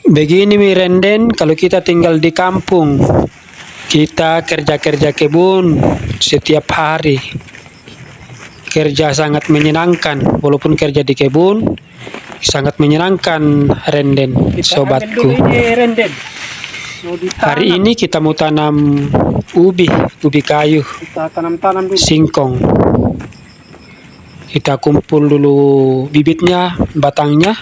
Begini Mi Renden, kalau kita tinggal di kampung, kita kerja-kerja kebun setiap hari. Kerja sangat menyenangkan, walaupun kerja di kebun sangat menyenangkan Renden, sobatku. Renden. Hari ini kita mau tanam ubi kayu, Kita tanam-tanam dulu. singkong. Kita kumpul dulu bibitnya, batangnya.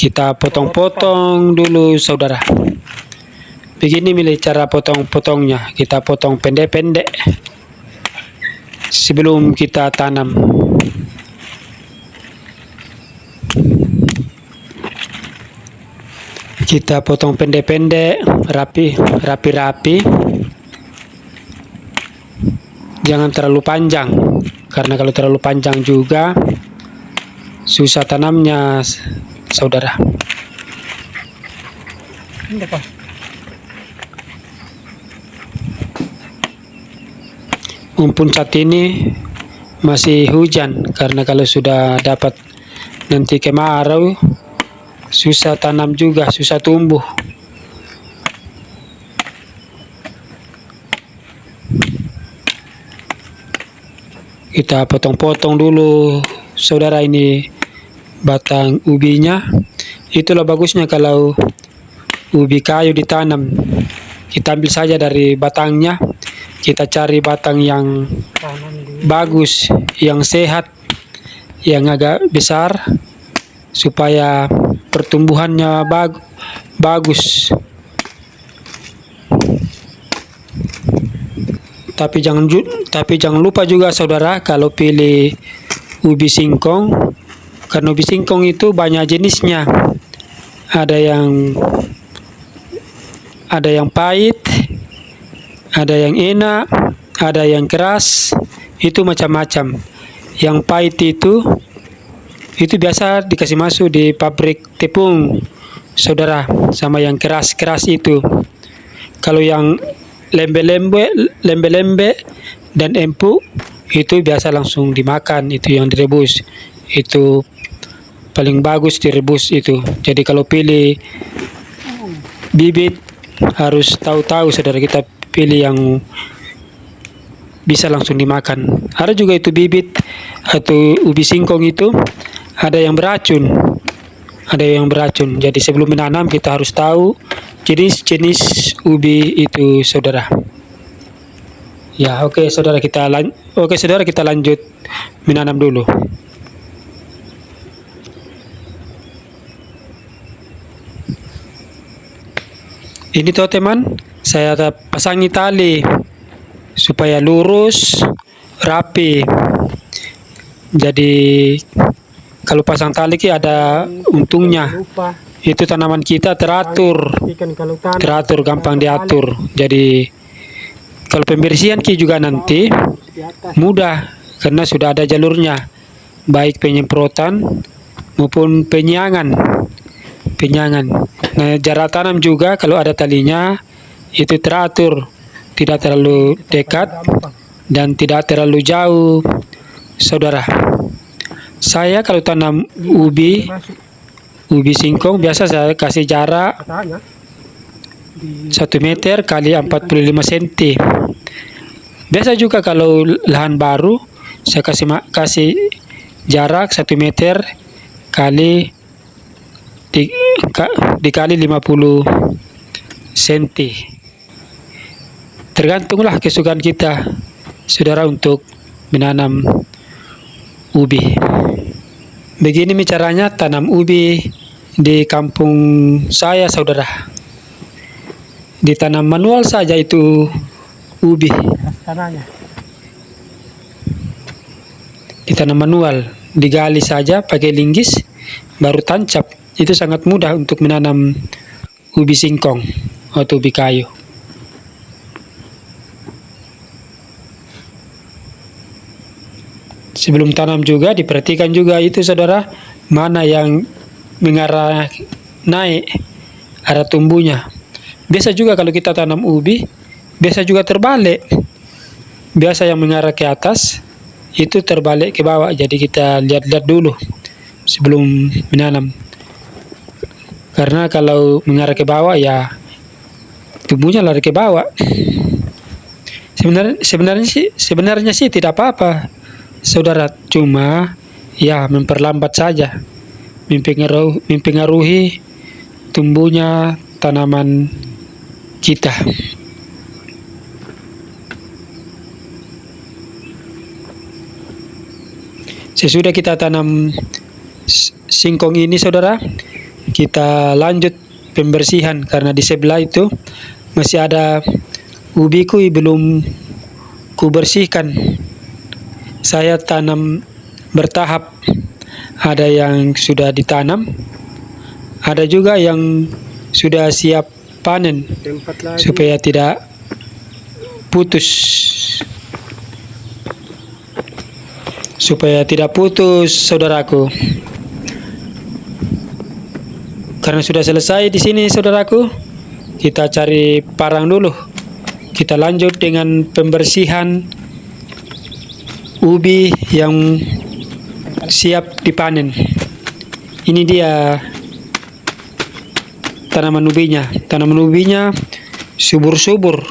Kita potong-potong dulu, saudara. Begini milih cara potong-potongnya. Kita potong pendek-pendek sebelum kita tanam. Kita potong pendek-pendek, rapi-rapi. Jangan terlalu panjang, karena kalau terlalu panjang juga susah tanamnya, saudara. Ini apa? Mumpun saat ini masih hujan, karena kalau sudah dapat nanti kemarau, susah tanam juga, susah tumbuh. Kita potong-potong dulu, saudara, ini batang ubinya. Itulah bagusnya kalau ubi kayu ditanam. Kita ambil saja dari batangnya, kita cari batang yang Tanam dulu. bagus, yang sehat, yang agak besar, supaya pertumbuhannya bagus. Tapi jangan lupa juga, saudara, kalau pilih ubi singkong, karena ubi singkong itu banyak jenisnya. Ada yang pahit, ada yang enak, ada yang keras, itu macam-macam. Yang pahit itu biasa dikasih masuk di pabrik tepung, saudara, sama yang keras-keras itu. Kalau yang lembe-lembe dan empuk itu biasa langsung dimakan, itu yang direbus. Itu paling bagus direbus itu. Jadi kalau pilih bibit harus tahu-tahu, saudara, kita pilih yang bisa langsung dimakan. Ada juga itu bibit atau ubi singkong itu ada yang beracun. Jadi sebelum menanam kita harus tahu jenis-jenis ubi itu, saudara. Ya, oke, saudara, kita lanjut menanam dulu. Ini tuh teman, saya pasangi tali supaya lurus, rapi. Jadi kalau pasang tali ada untungnya. Lupa. Itu tanaman kita teratur, Ikan kalau tanam. gampang diatur. Jadi kalau pembersihan juga nanti Di atas. mudah, karena sudah ada jalurnya, baik penyemprotan maupun penyiangan. Nah, jarak tanam juga kalau ada talinya itu teratur, tidak terlalu dekat dan tidak terlalu jauh, saudara. Saya kalau tanam ubi singkong biasa saya kasih jarak Katanya. Di 1 meter kali 45 cm. Biasa juga kalau lahan baru saya kasih jarak 1 meter kali dikali 50 cm. Tergantunglah kesukaan kita, saudara, untuk menanam ubi. Begini caranya tanam ubi di kampung saya, saudara. Ditanam manual saja itu ubi. tanahnya. Ditanam manual, digali saja pakai linggis, baru tancap. Itu sangat mudah untuk menanam ubi singkong atau ubi kayu. Sebelum tanam juga diperhatikan juga itu, saudara, mana yang mengarah naik arah tumbuhnya. Biasa juga kalau kita tanam ubi, biasa juga terbalik. Biasa yang mengarah ke atas itu terbalik ke bawah. Jadi kita lihat-lihat dulu sebelum menanam. Karena kalau mengarah ke bawah ya tumbuhnya lari ke bawah. Sebenarnya sih tidak apa-apa, saudara. Cuma ya memperlambat saja, mempengaruhi tumbuhnya tanaman kita. Sesudah kita tanam singkong ini, saudara, kita lanjut pembersihan karena di sebelah itu masih ada ubiku belum kubersihkan. Saya tanam bertahap. Ada yang sudah ditanam, ada juga yang sudah siap panen Tempat lagi. supaya tidak putus. Supaya tidak putus, saudaraku. Karena sudah selesai di sini, saudaraku, kita cari parang dulu. Kita lanjut dengan pembersihan ubi yang siap dipanen. Ini dia tanaman ubinya. Tanaman ubinya subur-subur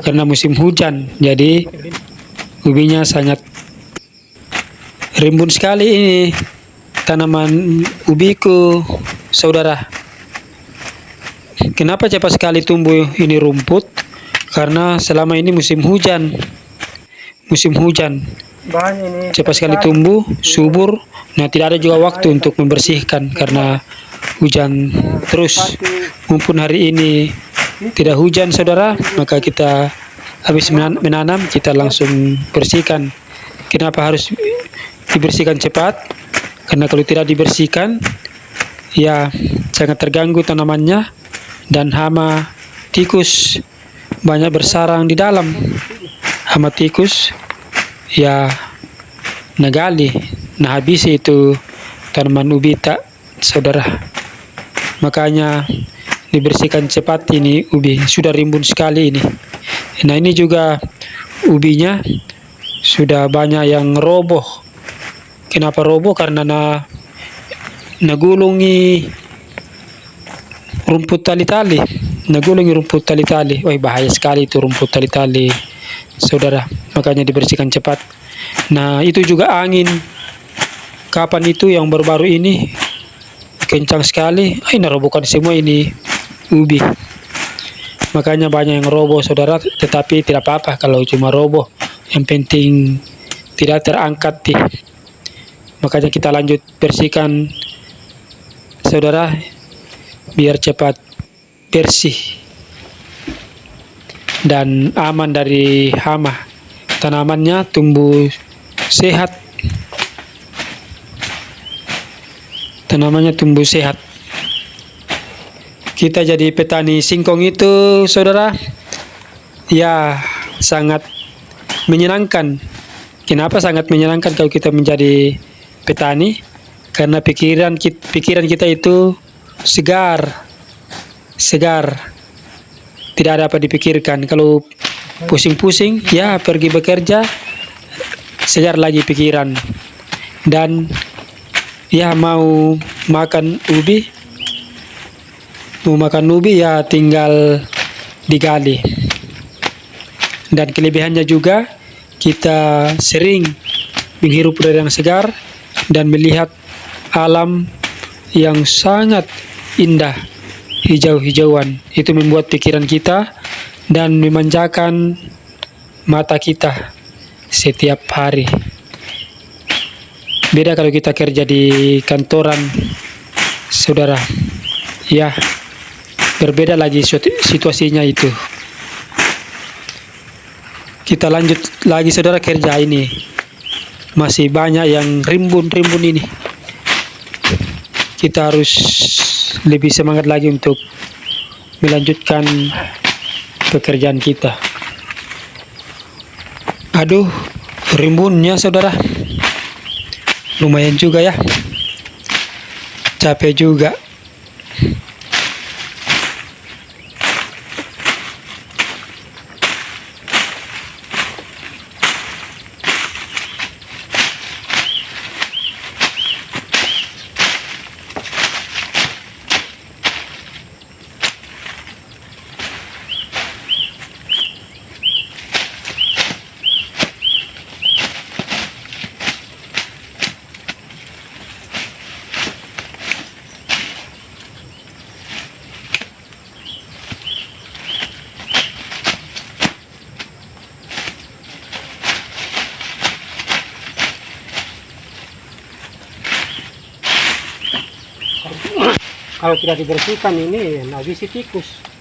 karena musim hujan. Jadi ubinya sangat rimbun sekali ini tanaman ubiku, saudara. Kenapa cepat sekali tumbuh ini rumput? Karena selama ini musim hujan. Musim hujan. Banyak ini. Cepat sekali tumbuh, subur. Nah, tidak ada juga waktu untuk membersihkan karena hujan terus. Mumpun hari ini tidak hujan, saudara, maka kita habis menanam, kita langsung bersihkan. Kenapa harus dibersihkan cepat? Karena kalau tidak dibersihkan, ya sangat terganggu tanamannya dan hama tikus banyak bersarang di dalam. Hama tikus ya nagali, nah habis itu tanaman ubi tak, saudara. Makanya dibersihkan cepat ini ubi, sudah rimbun sekali ini. Nah, ini juga ubinya sudah banyak yang roboh. Kenapa roboh? Karena nagulungi rumput tali-tali. Nagulungi rumput tali-tali. Wah, bahaya sekali itu rumput tali-tali, saudara. Makanya dibersihkan cepat. Nah, itu juga angin. Kapan itu yang baru-baru ini kencang sekali. Narobohkan semua ini ubi. Makanya banyak yang roboh, saudara. Tetapi tidak apa-apa kalau cuma roboh. Yang penting tidak terangkat. Makanya kita lanjut bersihkan, saudara, biar cepat bersih dan aman dari hama. Tanamannya tumbuh sehat. Tanamannya tumbuh sehat. Kita jadi petani singkong itu, saudara, ya sangat menyenangkan. Kenapa sangat menyenangkan kalau kita menjadi petani? Karena pikiran kita itu segar. Tidak ada apa dipikirkan. Kalau pusing-pusing, ya pergi bekerja, segar lagi pikiran. Dan ya mau makan ubi ya tinggal digali. Dan kelebihannya juga kita sering menghirup udara yang segar dan melihat alam yang sangat indah, hijau-hijauan. Itu membuat pikiran kita dan memanjakan mata kita setiap hari. Beda kalau kita kerja di kantoran, saudara. Ya, berbeda lagi situasinya itu. Kita lanjut lagi, saudara, kerja ini. Masih banyak yang rimbun ini. Kita harus lebih semangat lagi untuk melanjutkan pekerjaan kita. Aduh, rimbunnya, saudara. Lumayan juga ya. Capek juga. Kalau tidak dibersihkan ini, nah bisi tikus.